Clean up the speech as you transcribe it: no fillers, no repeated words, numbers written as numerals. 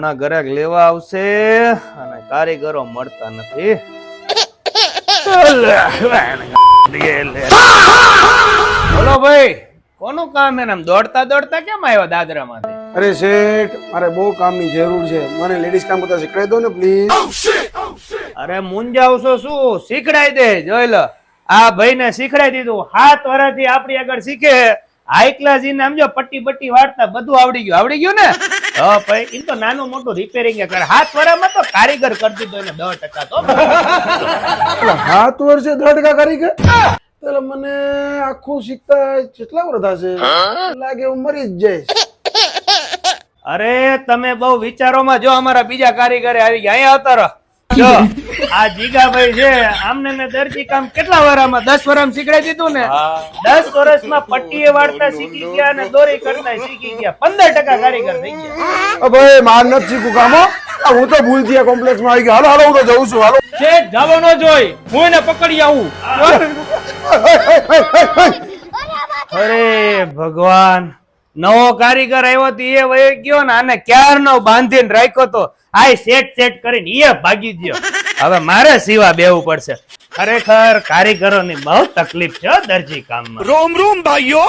હમણાં ગ્રાહક લેવા આવશે અને કારીગરો મળતા નથી. બોલો ભાઈ, કોનું કામ એને દોડતા દોડતા કેમ આવ્યો દાદરામાંથી? અરે શેઠ, મારે બહુ કામની જરૂર છે, મને લેડીઝ કામ કરતા શીખવાડી દો ને પ્લીઝ. અરે મુંજાવશો શું, શીખડાઈ દે. જોઈ લો, આ ભાઈને શીખડાઈ દીધું. 7 વર્ષથી આપણી આગળ શીખે. હાઈ ક્લાસ ઈને સમજો, પટ્ટી બટ્ટી વાળતા બધું આવડી ગયું ને. હા ભાઈ, ઈ તો નાનું મોટું રિપેરિંગ કરે. 7 વર્ષમાં તો કારીગર કરી દીધો એને 10% તો. 7 વર્ષે 10% કારીગર? એટલે મને આખું શીખતા કેટલા વર્ષ થશે? લાગે હું મરી જ જઈશ. અરે તમે બહુ વિચારોમાં. જો અમારા બીજા કારીગરે આવી ગયા, અહીંયા આવતા રહો. જો આ જીગાભાઈ છે, આમને મેં દરજી કામ કેટલા વર્ષમાં 10 વર્ષમાં શીખડાઈ દીધું ને. 10 વર્ષમાં પટ્ટીએ વાળતા શીખી ગયા અને દોરી કરતા શીખી ગયા. 15% કારીગર થઈ ગયા. ભાઈ માર નથી શીખું કામ હો. હું તો ભૂલથી કોમ્પ્લેક્સ માં આવી ગયો. હાલો હું તો જઉં છું. હાલો શેઠ, જાવો ન જોઈ, હું એને પકડી આવું. અરે ભગવાન, નવો કારીગર આવ્યો તો એ વહી ગયો ને. આને ક્યારનો બાંધીને રાખ્યો તો. આ સેટ કરીને એ ભાગી ગયો. હવે મારે સીવા બેવું પડશે. ખરેખર કારીગરોની બહુ તકલીફ છે દરજી કામમાં. રોમ રોમ ભાઈઓ.